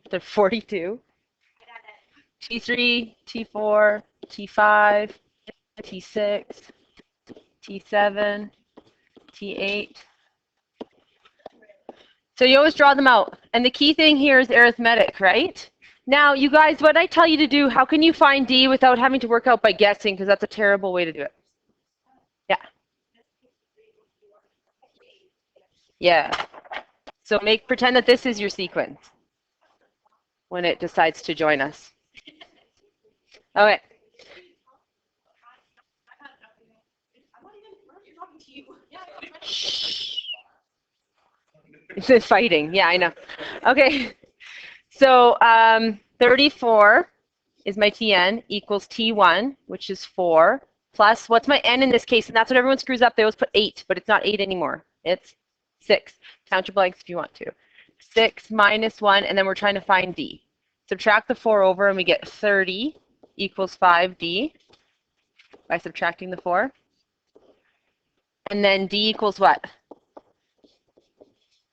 They're 42. T3, T4, T5, T6, T7, T8. So you always draw them out. And the key thing here is arithmetic, right? Now, you guys, what I tell you to do, how can you find D without having to work out by guessing? Because that's a terrible way to do it. Yeah. Yeah. So pretend that this is your sequence when it decides to join us. Okay. It's fighting. Yeah, I know. Okay. So 34 is my Tn equals T1, which is 4, plus, what's my n in this case? And that's what everyone screws up. They always put 8, but it's not 8 anymore. It's 6. Count your blanks if you want to. 6 minus 1, and then we're trying to find D. Subtract the 4 over, and we get 30 equals 5D by subtracting the 4. And then D equals what?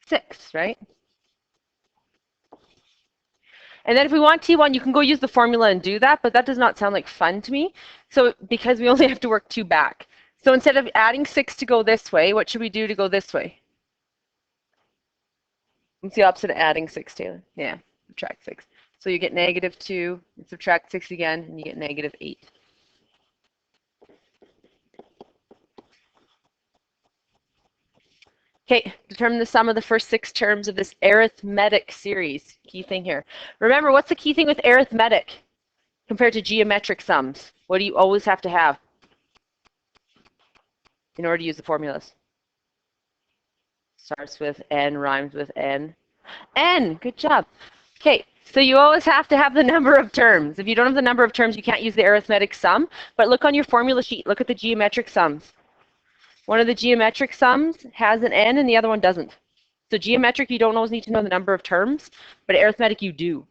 6, right? And then if we want T1, you can go use the formula and do that, but that does not sound like fun to me. So because we only have to work 2 back. So instead of adding 6 to go this way, what should we do to go this way? What's the opposite of adding 6, Taylor? Yeah, subtract 6. So you get negative 2, and subtract 6 again, and you get negative 8. Okay, determine the sum of the first 6 terms of this arithmetic series. Key thing here. Remember, what's the key thing with arithmetic compared to geometric sums? What do you always have to have in order to use the formulas? Starts with N, rhymes with N. N, good job. Okay, so you always have to have the number of terms. If you don't have the number of terms, you can't use the arithmetic sum. But look on your formula sheet. Look at the geometric sums. One of the geometric sums has an n and the other one doesn't. So geometric, you don't always need to know the number of terms, but arithmetic, you do.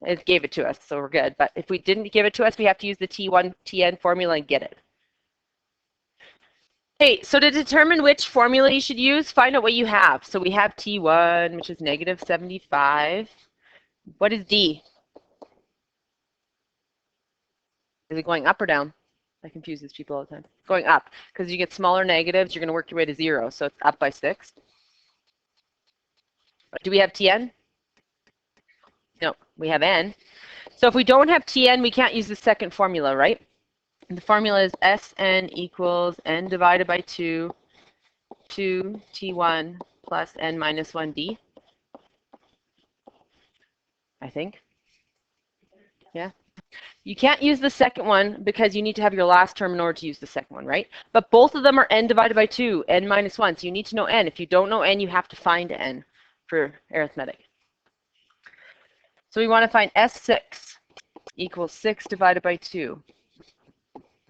It gave it to us, so we're good. But if we didn't give it to us, we have to use the T1, Tn formula and get it. Okay, so to determine which formula you should use, find out what you have. So we have T1, which is negative 75. What is D? Is it going up or down? That confuses people all the time. Going up, because you get smaller negatives, you're going to work your way to 0, so it's up by 6. Do we have Tn? No, we have n. So if we don't have Tn, we can't use the second formula, right? And the formula is Sn equals n divided by 2, 2T1 plus n minus 1D. I think. Yeah. You can't use the second one because you need to have your last term in order to use the second one, right? But both of them are n divided by 2, n minus 1. So you need to know n. If you don't know n, you have to find n for arithmetic. So we want to find S6 equals 6 divided by 2.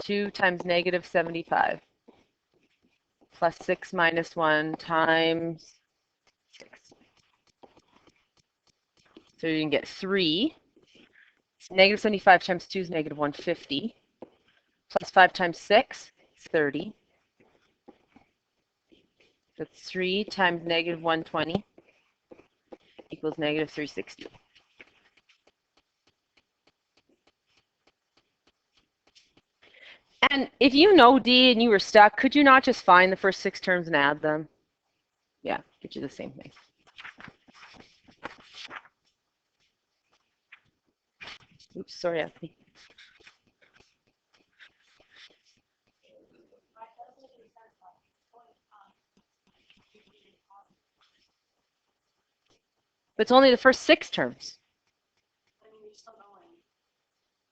2 times negative 75 plus 6 minus 1 times 6. So you can get 3. Negative 75 times 2 is negative 150. Plus 5 times 6 is 30. That's 3 times negative 120 equals negative 360. And if you know D and you were stuck, could you not just find the first 6 terms and add them? Yeah, get you the same thing. Oops, sorry, Anthony. But it's only the first 6 terms.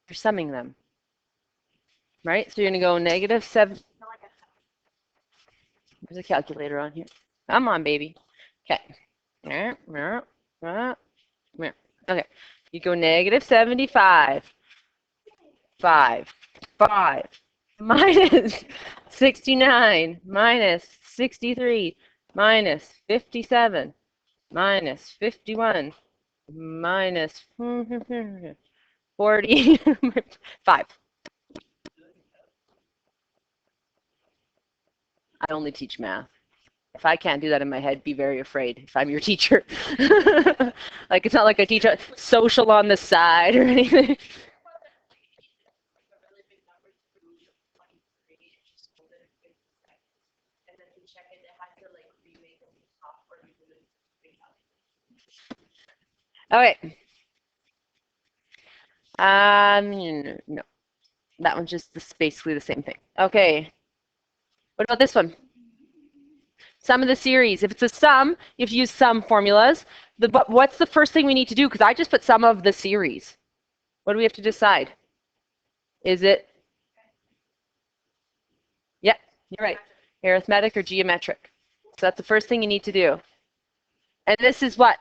You're summing them. Right? So you're going to go negative 7. There's a calculator on here. Come on, baby. Okay. Okay. You go negative 75. 5 minus 69 minus 63 minus 57 minus 51 minus 45. I only teach math. If I can't do that in my head, be very afraid if I'm your teacher. Like, it's not like I teach social on the side or anything. Okay. No, that one's just basically the same thing. Okay. What about this one? Sum of the series. If it's a sum, you have to use sum formulas. But what's the first thing we need to do? Because I just put sum of the series. What do we have to decide? Is it? Yeah, you're right. Arithmetic or geometric. So that's the first thing you need to do. And this is what?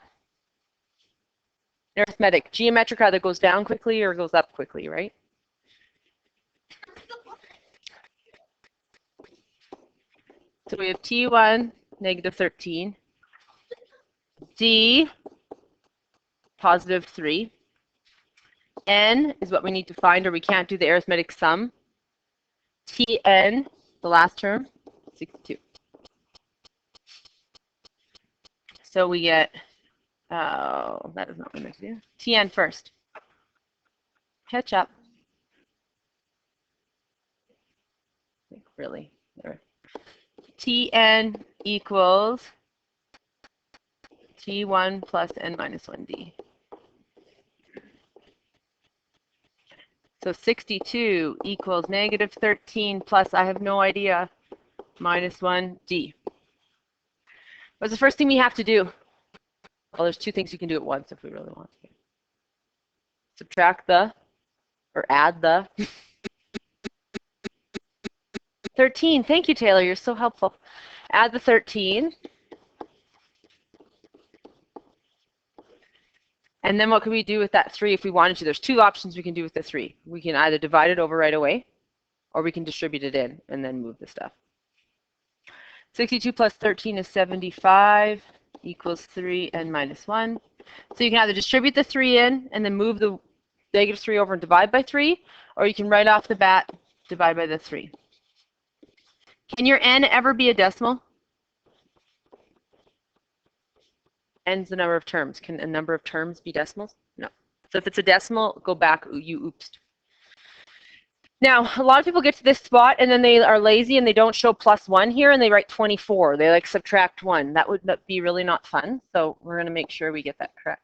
Arithmetic. Geometric either goes down quickly or goes up quickly, right? So we have T1, negative 13. D, positive 3. N is what we need to find, or we can't do the arithmetic sum. Tn, the last term, 62. So we get, oh, that is not what we meant to do. Tn first. Catch up. Really? Tn equals T1 plus n minus 1d. So 62 equals negative 13 plus, I have no idea, minus 1d. What's the first thing we have to do? Well, there's two things you can do at once if we really want to. Subtract the, or add the. 13. Thank you, Taylor. You're so helpful. Add the 13. And then what can we do with that 3 if we wanted to? There's two options we can do with the 3. We can either divide it over right away, or we can distribute it in and then move the stuff. 62 plus 13 is 75 equals 3n minus 1. So you can either distribute the 3 in and then move the negative 3 over and divide by 3, or you can right off the bat divide by the 3. Can your n ever be a decimal? N's the number of terms. Can a number of terms be decimals? No. So if it's a decimal, go back, you oopsed. Now, a lot of people get to this spot and then they are lazy and they don't show plus 1 here and they write 24. They like subtract 1. That would be really not fun. So we're going to make sure we get that correct.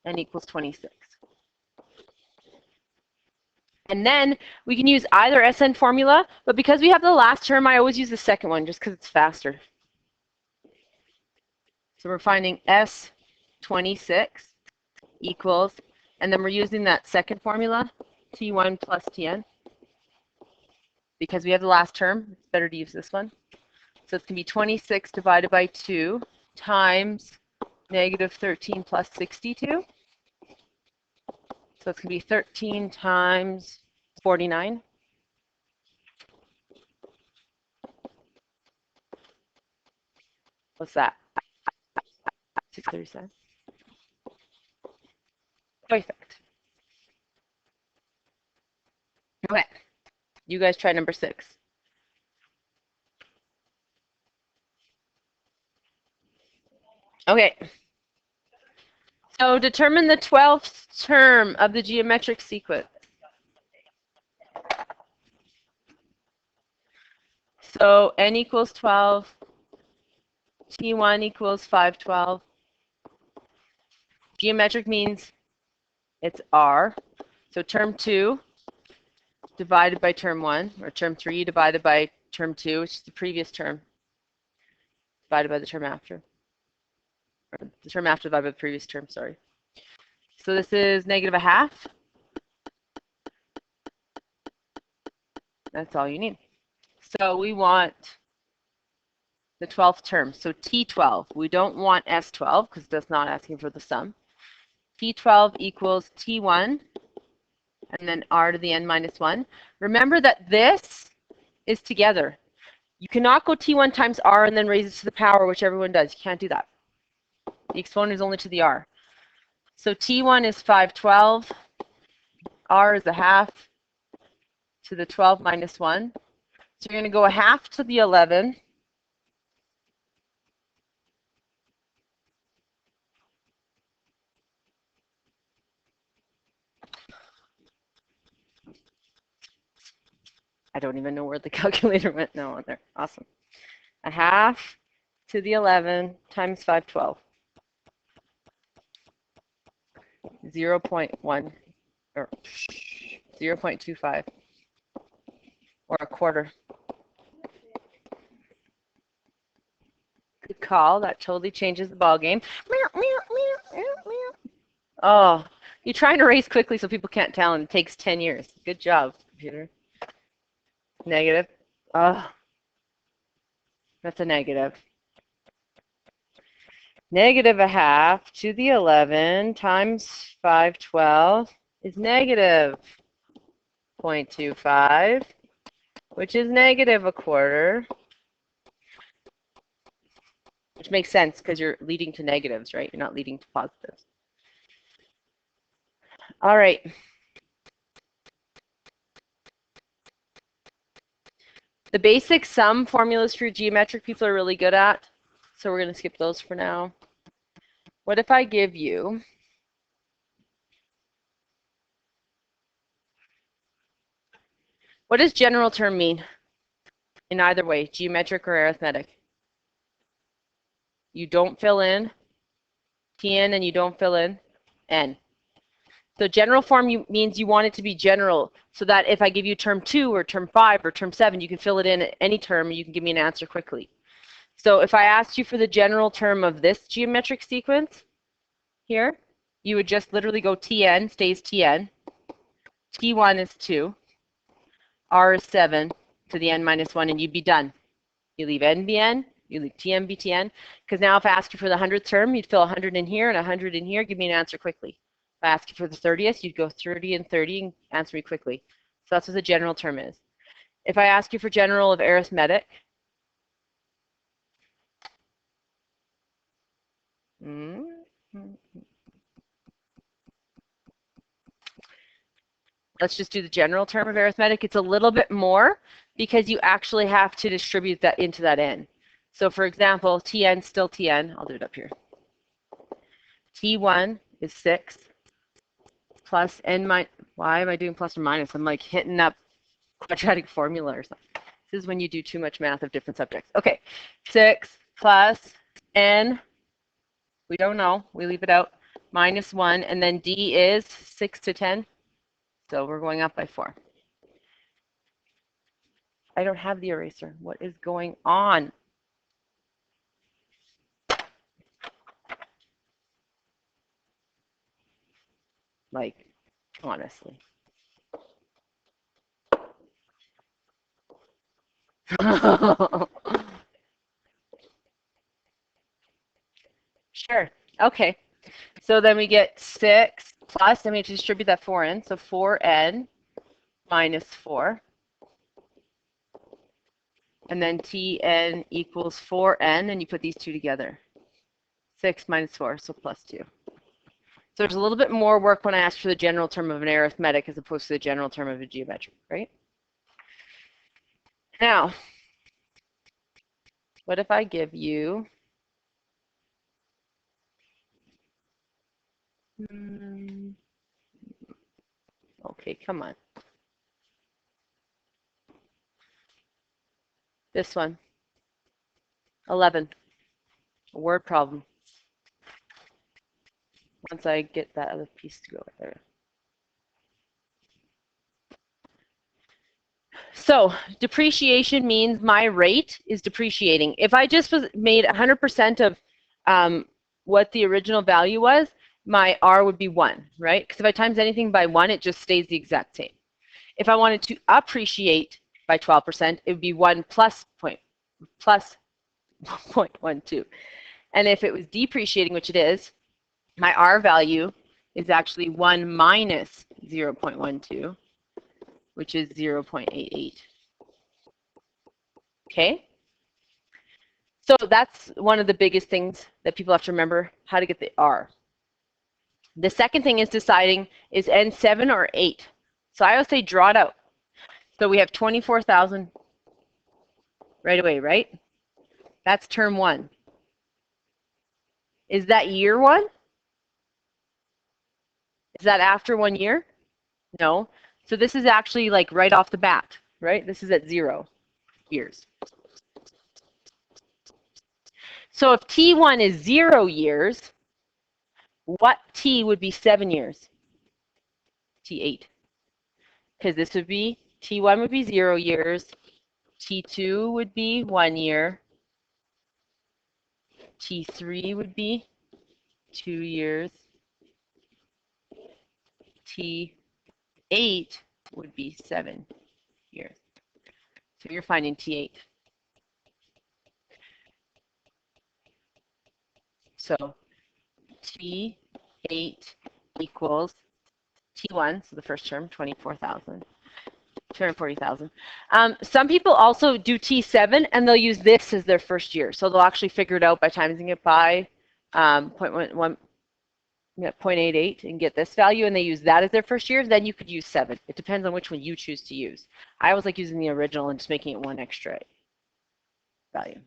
N equals 26. And then we can use either SN formula, but because we have the last term, I always use the second one just because it's faster. So we're finding S26 equals, and then we're using that second formula, T1 plus Tn. Because we have the last term, it's better to use this one. So it's going to be 26 divided by 2 times negative 13 plus 62. So it's going to be 13 times 49. What's that? 637. Perfect. Okay. You guys try number 6. Okay. So determine the 12th term of the geometric sequence. So n equals 12, T1 equals 512. Geometric means it's R. So term 2 divided by term 1, or term 3 divided by term 2, which is the previous term, divided by the term after. Or the term after divided by the previous term, sorry. So this is negative a half. That's all you need. So we want the 12th term. So T12. We don't want S12 because that's not asking for the sum. T12 equals T1 and then R to the n minus 1. Remember that this is together. You cannot go T1 times R and then raise it to the power, which everyone does. You can't do that. The exponent is only to the R. So T1 is 512. R is a half to the 12 minus 1. So you're going to go a half to the 11 I don't even know where the calculator went. No, on there. Awesome. 1/2 to the 11 times 512. 0.1 or 0.25 or a quarter. Good call. That totally changes the ball game. Oh, you're trying to race quickly so people can't tell, and it takes 10 years. Good job, computer. Negative. Oh, that's a negative. Negative 1/2 to the 11 times 512 is negative 0.25, which is negative a quarter, which makes sense because you're leading to negatives, right? You're not leading to positives. All right. The basic sum formulas for geometric people are really good at, so we're going to skip those for now. What if I give you what does general term mean in either way, geometric or arithmetic? You don't fill in Tn and you don't fill in n. So general form means you want it to be general so that if I give you term 2 or term 5 or term 7, you can fill it in at any term and you can give me an answer quickly. So if I asked you for the general term of this geometric sequence here, you would just literally go Tn stays Tn, T1 is 2, R is 7 to the n minus 1, and you'd be done. You leave n be n, you leave Tn be Tn, because now if I ask you for the 100th term, you'd fill 100 in here and 100 in here, give me an answer quickly. If I ask you for the 30th, you'd go 30 and 30 and answer me quickly. So that's what the general term is. If I ask you for general of arithmetic, let's just do the general term of arithmetic. It's a little bit more because you actually have to distribute that into that n. So for example, Tn still Tn. I'll do it up here. T1 is 6 plus n minus, why am I doing plus or minus? I'm like hitting up quadratic formula or something. This is when you do too much math of different subjects. Okay, 6 plus n, we don't know, we leave it out, minus 1, and then d is 6 to 10. So we're going up by 4. I don't have the eraser. What is going on? Like, honestly. Sure. Okay. So then we get 6 plus, then we have to distribute that 4 in. So 4n minus 4. And then Tn equals 4n, and you put these two together. 6 minus 4, so plus 2. So there's a little bit more work when I ask for the general term of an arithmetic as opposed to the general term of a geometric, right? Now, what if I give you okay, come on. This one. 11. A word problem. Once I get that other piece to go there. So depreciation means my rate is depreciating. If I just made 100% of what the original value was, my R would be 1, right? Because if I times anything by 1, it just stays the exact same. If I wanted to appreciate by 12%, it would be 1 plus 0.12. And if it was depreciating, which it is, my R value is actually 1 minus 0.12, which is 0.88. Okay? So that's one of the biggest things that people have to remember, how to get the R. The second thing is deciding, is n 7 or 8? So I always say draw it out. So we have 24,000 right away, right? That's term 1. Is that year 1? Is that after 1 year? No. So this is actually like right off the bat. right? This is at 0 years. So if T1 is 0 years, what T would be 7 years? T8. Because this would be, T1 would be 0 years, T2 would be 1 year, T3 would be 2 years, T8 would be 7 years. So you're finding T8. So T8 equals T1, so the first term, 240,000. Some people also do T7 and they'll use this as their first year. So they'll actually figure it out by timesing it by 0.88 and get this value, and they use that as their first year. Then you could use 7. It depends on which one you choose to use. I always like using the original and just making it one extra value.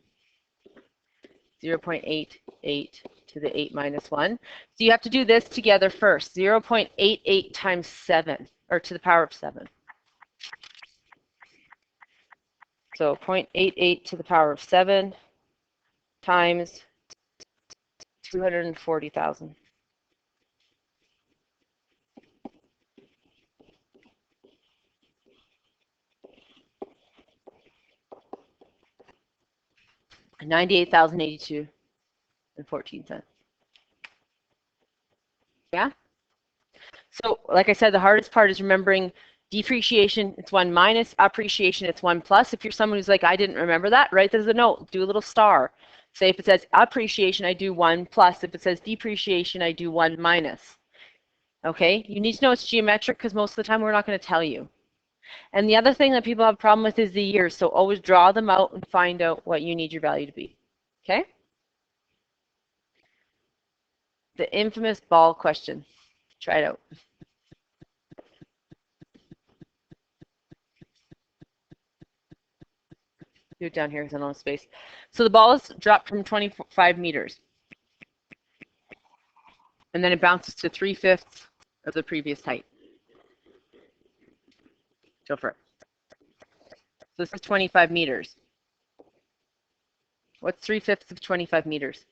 0.88 to the 8 minus 1. So you have to do this together first. 0.88 times 7, or to the power of 7. So 0.88 to the power of 7 times 240,000. $98,082.14. Yeah? So like I said, the hardest part is remembering depreciation, it's 1 minus, appreciation, it's 1 plus. If you're someone who's like, I didn't remember that, write that as a note, do a little star. Say if it says appreciation, I do 1 plus. If it says depreciation, I do 1 minus. Okay, you need to know it's geometric because most of the time we're not going to tell you. And the other thing that people have a problem with is the years. So always draw them out and find out what you need your value to be. Okay? The infamous ball question. Try it out. Do it down here because I don't have space. So the ball is dropped from 25 meters. And then it bounces to 3/5 of the previous height. Go for it. So this is 25 meters. What's 3/5 of 25 meters?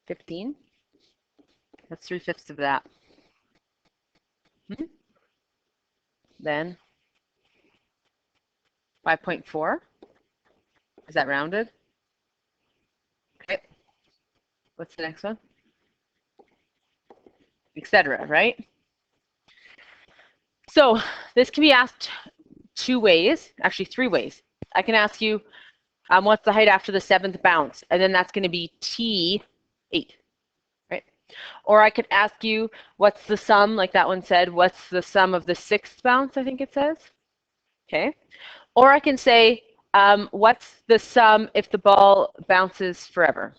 15? That's 3/5 of that. Then 5.4. Is that rounded? Okay. What's the next one? Etc., right? So this can be asked 2 ways, actually 3 ways. I can ask you, what's the height after the 7th bounce? And then that's going to be T8, right? Or I could ask you, what's the sum, like that one said, what's the sum of the 6th bounce, I think it says. Okay. Or I can say, what's the sum if the ball bounces forever?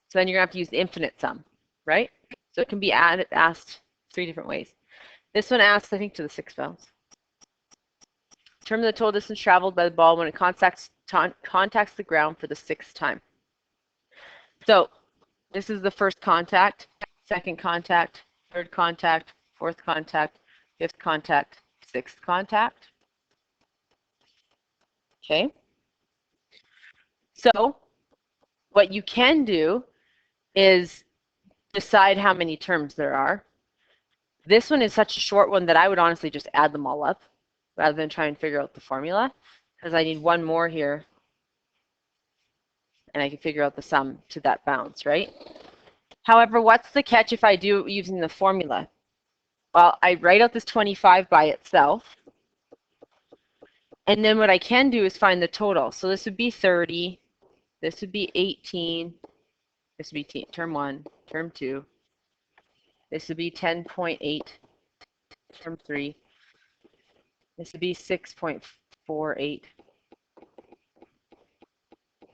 So then you're going to have to use the infinite sum, right? So it can be asked 3 different ways. This one asks, I think, to the 6th bounce. Determine the total distance traveled by the ball when it contacts the ground for the 6th time. So this is the first contact, 2nd contact, 3rd contact, 4th contact, 5th contact, 6th contact. Okay. So what you can do is decide how many terms there are. This one is such a short one that I would honestly just add them all up rather than try and figure out the formula, because I need one more here and I can figure out the sum to that bounce, right? However, what's the catch if I do it using the formula? Well, I write out this 25 by itself, and then what I can do is find the total. So this would be 30, this would be 18, this would be term 1, term 2, this would be 10.8, term 3, this would be 6.48,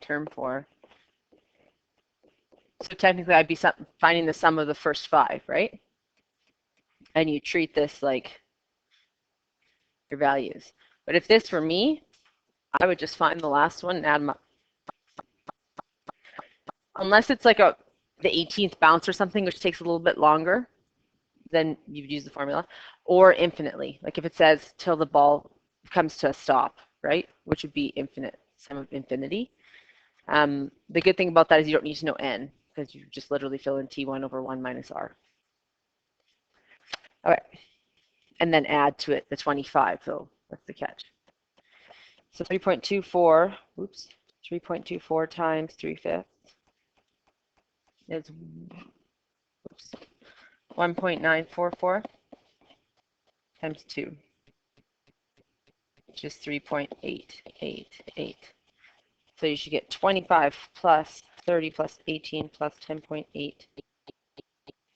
term 4. So technically I'd be finding the sum of the first 5, right? And you treat this like your values. But if this were me, I would just find the last one and add them up. Unless it's like the 18th bounce or something, which takes a little bit longer, then you'd use the formula. Or infinitely. Like if it says till the ball comes to a stop, right? Which would be infinite, sum of infinity. The good thing about that is you don't need to know n, because you just literally fill in t1 over 1 minus r. All right, and then add to it the 25, so that's the catch. So 3.24, oops, 3.24 times 3/5 is 1.944 times 2, which is 3.888. So you should get 25 plus 30 plus 18 plus 10.8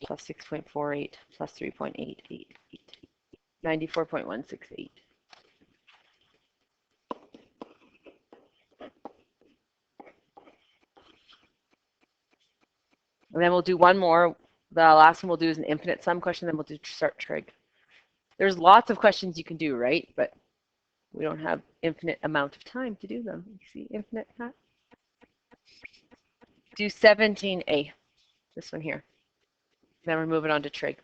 plus 6.48 plus 3.888, 94.168. And then we'll do one more. The last one we'll do is an infinite sum question, then we'll do start trig. There's lots of questions you can do, right? But we don't have infinite amount of time to do them. You see infinite hat? Do 17a, this one here. Then we're moving on to trig.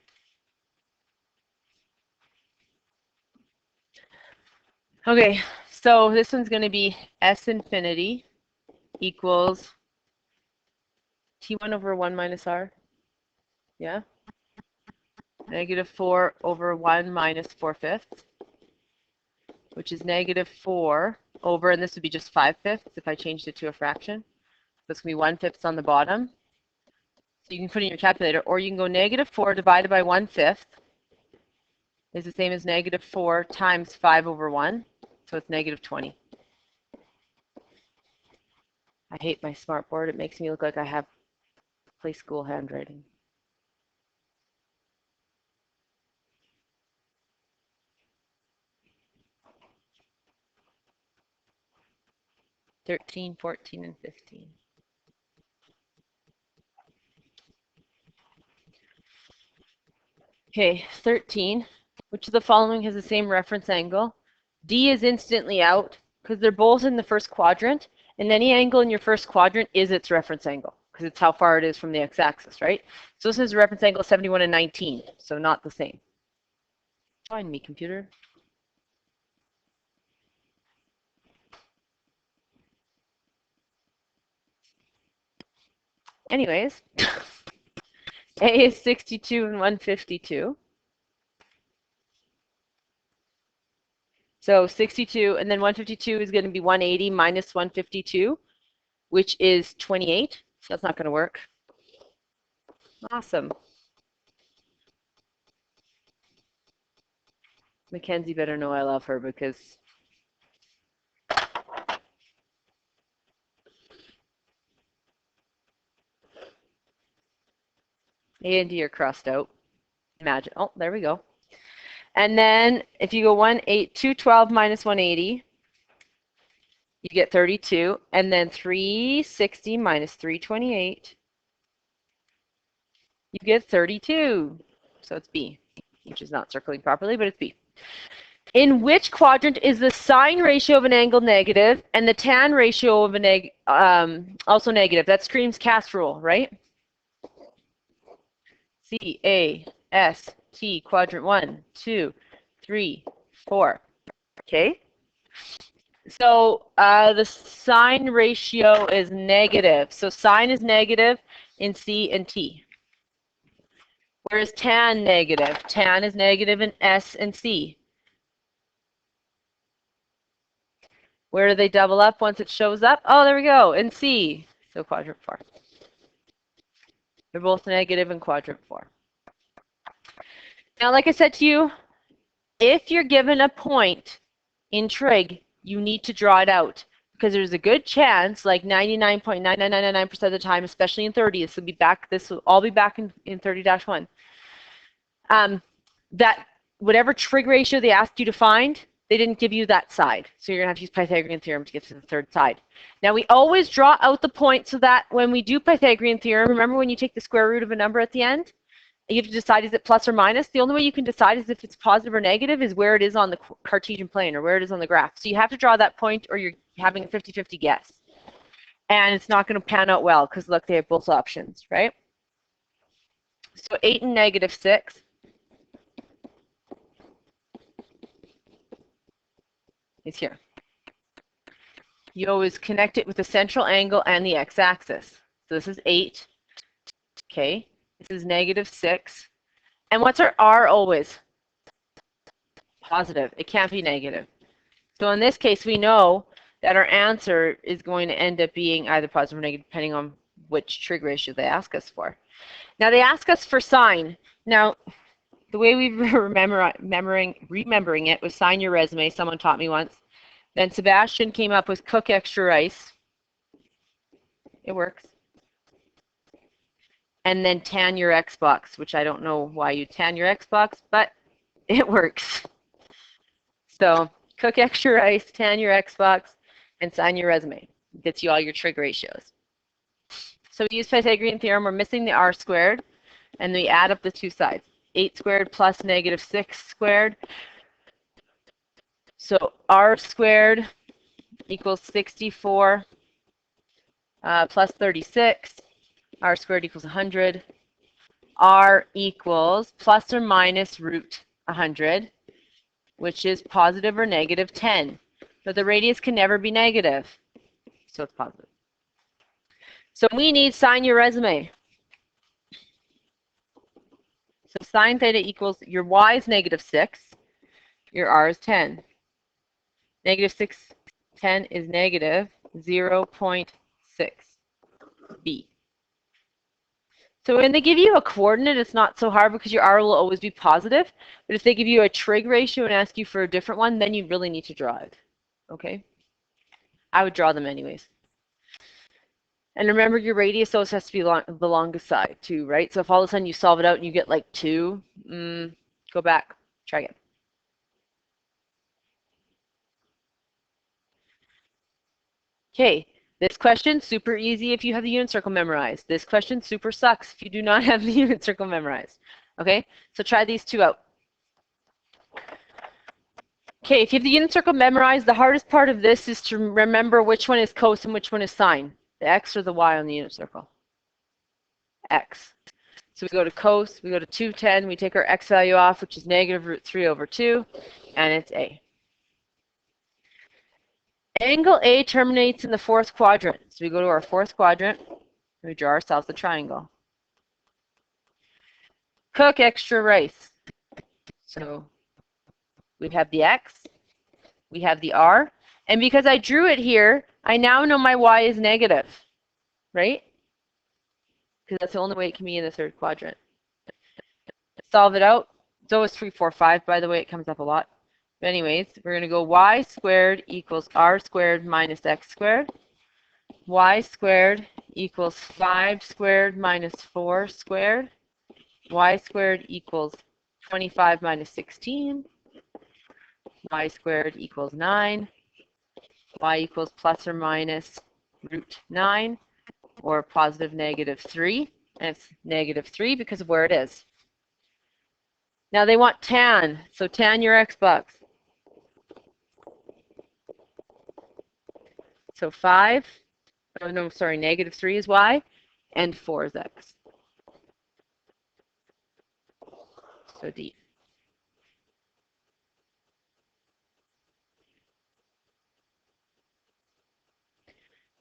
Okay, so this one's going to be s infinity equals t1 over 1 minus r. Yeah? Negative 4 over 1 minus 4/5, which is negative 4 over, and this would be just 5/5 if I changed it to a fraction. So it's going to be 1/5 on the bottom. So you can put it in your calculator, or you can go negative 4 divided by 1/5 is the same as negative 4 times 5 over 1. So it's negative 20. I hate my smartboard. It makes me look like I have play school handwriting. (13, 14, and 15). Okay, 13. Which of the following has the same reference angle? D is instantly out because they're both in the first quadrant, and any angle in your first quadrant is its reference angle because it's how far it is from the x-axis, right? So this is a reference angle 71 and 19, so not the same. Join me, computer. Anyways, A is 62 and 152. So 62 and then 152 is going to be 180 minus 152, which is 28. So that's not going to work. Awesome. Mackenzie better know I love her because A and D are crossed out. Imagine. Oh, there we go. And then if you go 212 minus 180, you get 32. And then 360 minus 328, you get 32. So it's B, which is not circling properly, but it's B. In which quadrant is the sine ratio of an angle negative and the tan ratio of also negative? That screams cast rule, right? C, A, S, T, quadrant 1, 2, 3, 4. Okay. So the sine ratio is negative. So sine is negative in C and T. Where is tan negative? Tan is negative in S and C. Where do they double up once it shows up? Oh, there we go, in C. So quadrant 4. They're both negative in quadrant 4. Now, like I said to you, if you're given a point in trig, you need to draw it out because there's a good chance, like 99.99999% of the time, especially in 30, this will all be back in 30-1, that whatever trig ratio they asked you to find, they didn't give you that side. So you're going to have to use Pythagorean Theorem to get to the third side. Now, we always draw out the point so that when we do Pythagorean Theorem, remember when you take the square root of a number at the end? You have to decide, is it plus or minus? The only way you can decide is if it's positive or negative is where it is on the Cartesian plane or where it is on the graph. So you have to draw that point or you're having a 50-50 guess. And it's not going to pan out well because, look, they have both options, right? So 8 and negative 6. is here. You always connect it with the central angle and the x-axis. So this is 8. Okay. This is -6. And what's our r always? Positive. It can't be negative. So in this case, we know that our answer is going to end up being either positive or negative, depending on which trig ratio they ask us for. Now, they ask us for sine. Now, the way we remembering it was sign your resume. Someone taught me once. Then Sebastian came up with cook extra rice. It works. And then tan your Xbox, which I don't know why you tan your Xbox, but it works. So cook extra rice, tan your Xbox, and sign your resume. It gets you all your trig ratios. So we use Pythagorean Theorem. We're missing the r squared, and we add up the two sides. 8 squared plus -6 squared. So r squared equals 64 plus 36. R squared equals 100. R equals plus or minus root 100, which is positive or negative 10. But the radius can never be negative, so it's positive. So we need sign your resume. So sine theta equals, your y is -6, your r is 10. -6, 10 is -0.6 b. So when they give you a coordinate, it's not so hard because your r will always be positive. But if they give you a trig ratio and ask you for a different one, then you really need to draw it. Okay? I would draw them anyways. And remember, your radius always has to be the longest side too, right? So if all of a sudden you solve it out and you get like 2, go back, try again. Okay, this question, super easy if you have the unit circle memorized. This question super sucks if you do not have the unit circle memorized. Okay, so try these two out. Okay, if you have the unit circle memorized, the hardest part of this is to remember which one is cos and which one is sine. The x or the y on the unit circle? X. So we go to cos, we go to 210, we take our x value off, which is -√3/2, and it's a. Angle A terminates in the fourth quadrant. So we go to our fourth quadrant, and we draw ourselves a triangle. Cook extra rice. So we have the x, we have the r, and because I drew it here, I now know my y is negative, right? Because that's the only way it can be in the third quadrant. Solve it out. It's always 3, 4, 5, by the way. It comes up a lot. But anyways, we're going to go y squared equals r squared minus x squared. Y squared equals 5 squared minus 4 squared. Y squared equals 25 minus 16. Y squared equals 9. Y equals plus or minus √9, or positive -3. And it's -3 because of where it is. Now they want tan, so tan your Xbox. So 5, oh no, sorry, -3 is y, and 4 is x. So D.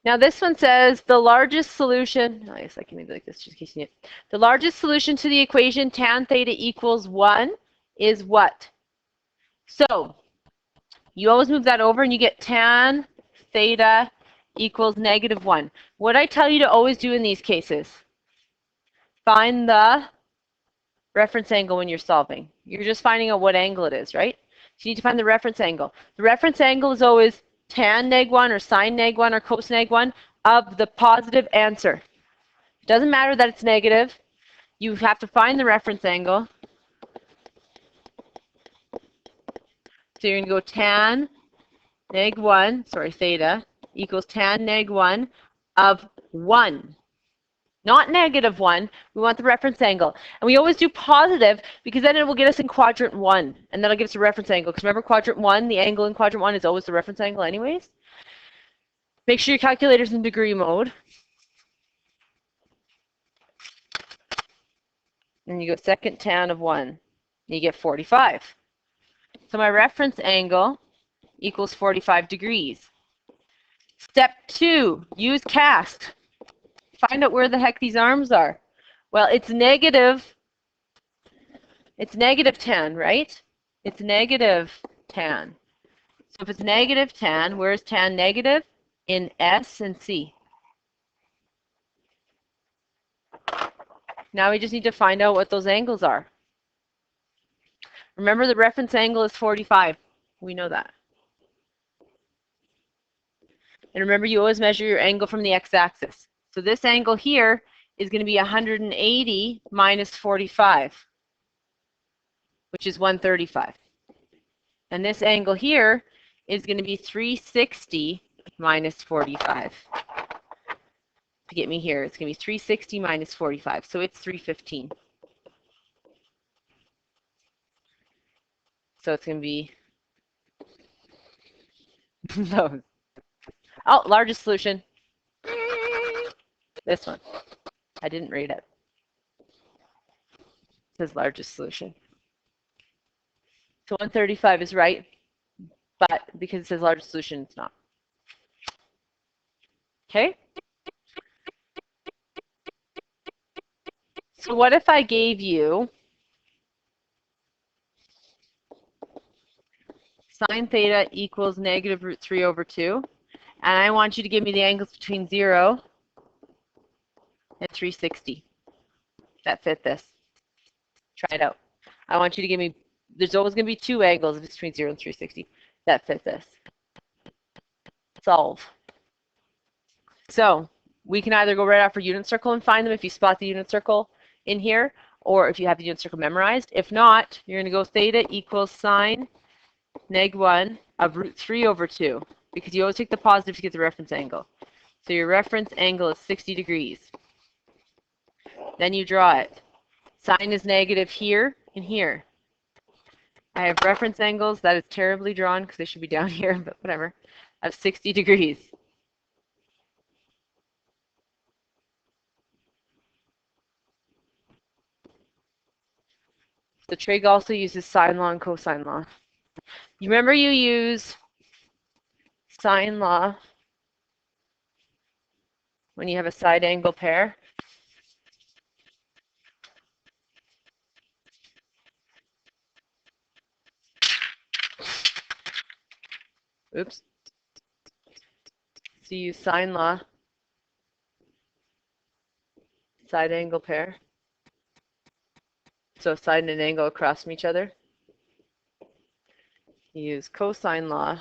Now this one says the largest solution, I guess I can leave it like this just in case you need it. The largest solution to the equation tan theta equals 1 is what? So you always move that over and you get tan theta equals -1. What I tell you to always do in these cases, find the reference angle when you're solving. You're just finding out what angle it is, right? So you need to find the reference angle. The reference angle is always tan -1 or sine -1 or cos -1 of the positive answer. It doesn't matter that it's negative. You have to find the reference angle. So you're going to go tan -1, sorry, theta, equals tan -1 of 1. Not -1. We want the reference angle. And we always do positive because then it will get us in quadrant 1. And that'll give us a reference angle. Because remember, quadrant 1, the angle in quadrant 1 is always the reference angle anyways. Make sure your calculator's in degree mode. And you go second tan of 1. And you get 45. So my reference angle equals 45 degrees. Step 2, use cast. Find out where the heck these arms are. Well, it's negative 10, right? It's negative 10. So if it's negative 10, where's tan negative? In S and C. Now we just need to find out what those angles are. Remember, the reference angle is 45. We know that. And remember, you always measure your angle from the x-axis. So this angle here is going to be 180 minus 45, which is 135. And this angle here is going to be 360 minus 45. To get me here, it's going to be 360 minus 45, so it's 315. So it's going to be no. Oh, largest solution. This one. I didn't read it. It says largest solution. So 135 is right, but because it says largest solution, it's not. Okay? So what if I gave you sine theta equals negative root 3 over 2, and I want you to give me the angles between 0 and 360 that fit this. Try it out. I want you to give me, there's always going to be two angles between 0 and 360 that fit this. Solve. So we can either go right after unit circle and find them if you spot the unit circle in here, or if you have the unit circle memorized. If not, you're going to go theta equals sine neg1 of root 3 over 2, because you always take the positive to get the reference angle. So your reference angle is 60 degrees. Then you draw it. Sine is negative here and here. I have reference angles. That is terribly drawn because they should be down here, but whatever. Of 60 degrees. The trig also uses sine law and cosine law. You remember you use sine law when you have a side angle pair? Oops. So you use sine law, side angle pair. So side and an angle across from each other. You use cosine law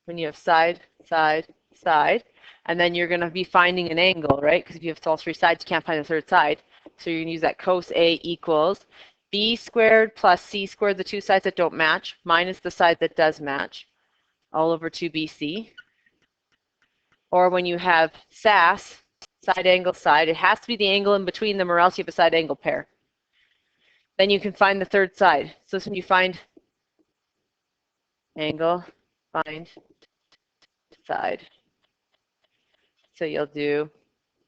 when you have side, side, side, and then you're going to be finding an angle, right? Because if you have all three sides, you can't find the third side. So you're going to use that cos A equals b squared plus c squared, the two sides that don't match, minus the side that does match, all over 2bc. Or when you have SAS, side angle side, it has to be the angle in between them or else you have a side angle pair. Then you can find the third side. So when you find angle, find side. So you'll do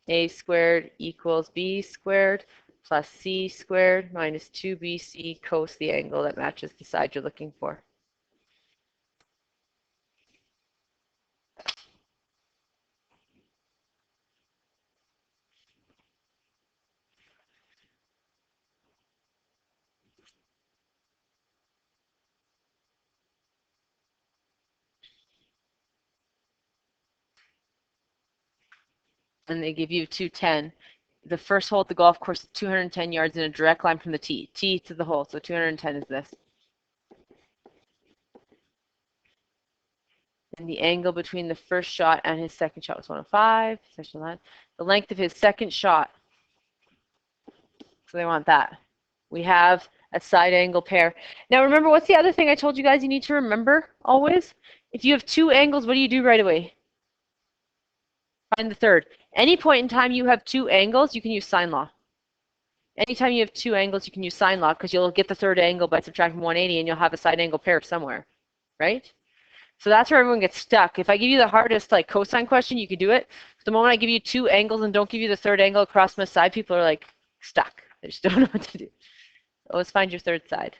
a squared equals b squared plus c squared minus 2bc cos the angle that matches the side you're looking for. And they give you 210. The first hole at the golf course is 210 yards in a direct line from the tee. Tee to the hole, so 210 is this. And the angle between the first shot and his second shot was 105. The length of his second shot. So they want that. We have a side angle pair. Now remember, what's the other thing I told you guys you need to remember always? If you have two angles, what do you do right away? Find the third. Any point in time you have two angles, you can use sine law. Anytime you have two angles, you can use sine law because you'll get the third angle by subtracting 180 and you'll have a side angle pair somewhere, right? So that's where everyone gets stuck. If I give you the hardest like cosine question, you can do it. The moment I give you two angles and don't give you the third angle across the side, people are like stuck. They just don't know what to do. Always find your third side.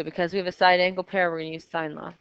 So because we have a side angle pair, we're going to use sine law.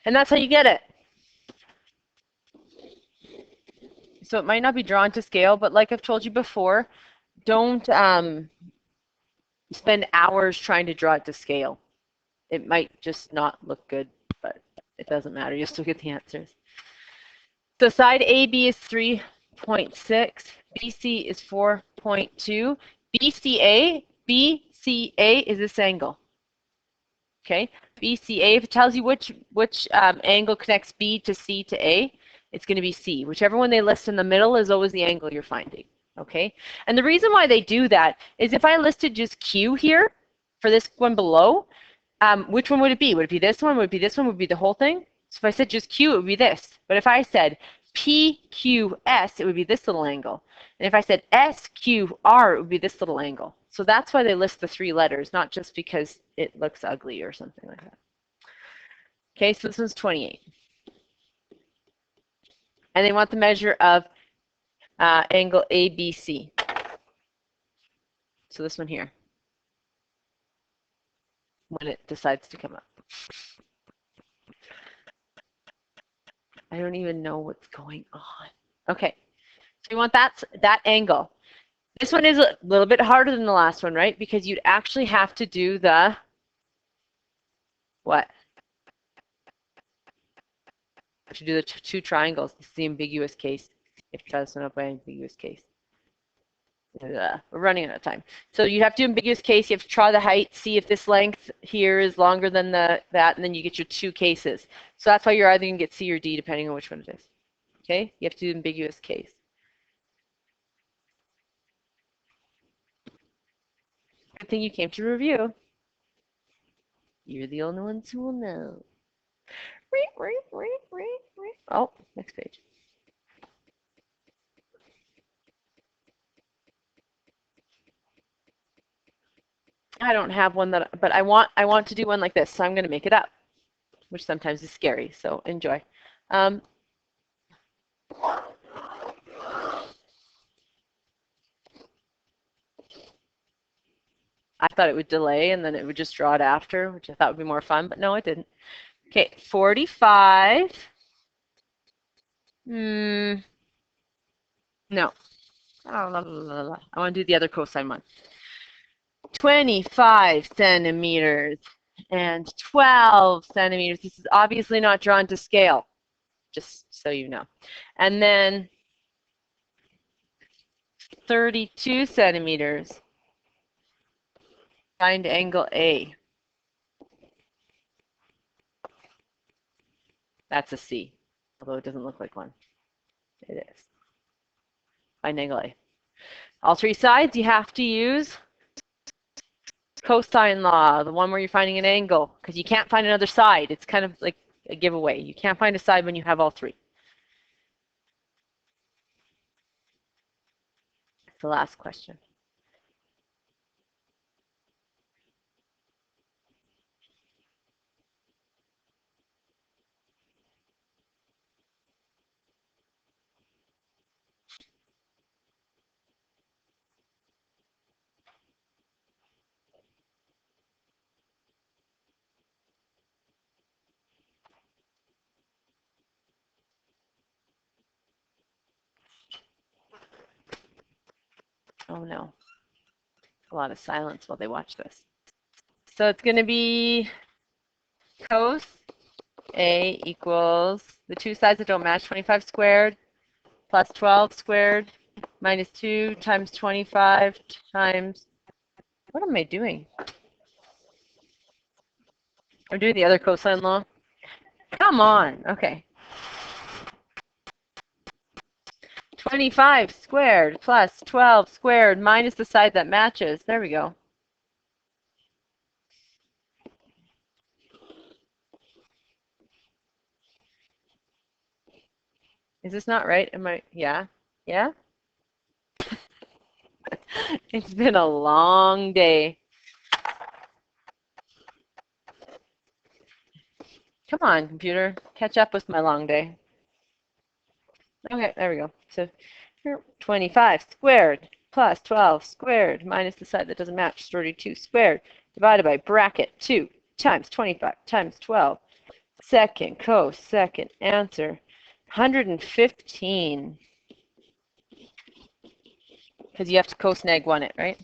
And that's how you get it. So it might not be drawn to scale, but like I've told you before, don't spend hours trying to draw it to scale. It might just not look good, but it doesn't matter. You'll still get the answers. So side AB is 3.6, BC is 4.2, BCA is this angle. Okay, BCA, if it tells you which angle connects B to C to A, it's going to be C. Whichever one they list in the middle is always the angle you're finding. Okay, and the reason why they do that is if I listed just Q here for this one below, which one would it be? Would it be this one? Would it be this one? Would it be the whole thing? So if I said just Q, it would be this. But if I said PQS, it would be this little angle. And if I said SQR, it would be this little angle. So that's why they list the 3 letters, not just because it looks ugly or something like that. Okay, so this one's 28. And they want the measure of angle ABC. So this one here, when it decides to come up. I don't even know what's going on. Okay, so you want that angle. This one is a little bit harder than the last one, right? Because you'd actually have to do the what? To do the 2 triangles. This is the ambiguous case. If you try this one up by ambiguous case. We're running out of time. So you have to do ambiguous case. You have to try the height, see if this length here is longer than that, and then you get your 2 cases. So that's why you're either going to get C or D, depending on which one it is. Okay? You have to do ambiguous case. Good thing you came to review. You're the only ones who will know. Oh, next page. I don't have one that, but I want to do one like this, so I'm going to make it up, which sometimes is scary. So enjoy. I thought it would delay and then it would just draw it after, which I thought would be more fun, but no, it didn't. Okay, 45. No. I want to do the other cosine one. 25 centimeters and 12 centimeters. This is obviously not drawn to scale, just so you know. And then 32 centimeters. Find angle A. That's a C, although it doesn't look like one. It is. Find angle A. All 3 sides, you have to use cosine law, the one where you're finding an angle, because you can't find another side. It's kind of like a giveaway. You can't find a side when you have all 3. It's the last question. Oh no. A lot of silence while they watch this. So it's going to be cos A equals the two sides that don't match, 25 squared plus 12 squared minus 2 times 25 times, what am I doing? I'm doing the other cosine law. Come on. Okay. 25 squared plus 12 squared minus the side that matches. There we go. Is this not right? Am I? Yeah? Yeah? It's been a long day. Come on, computer. Catch up with my long day. Okay, there we go. So here, 25 squared plus 12 squared minus the side that doesn't match, 32 squared, divided by bracket 2 times 25 times 12. Second cos, second answer, 115. Because you have to cos neg 1 it, right?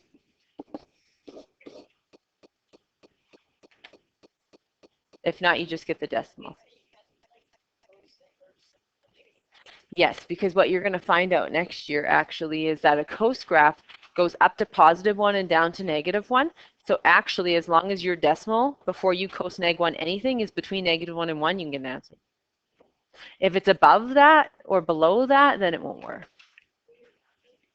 If not, you just get the decimal. Yes, because what you're going to find out next year actually is that a cos graph goes up to +1 and down to -1. So actually, as long as your decimal before you cos neg 1 anything is between -1 and 1, you can get an answer. If it's above that or below that, then it won't work.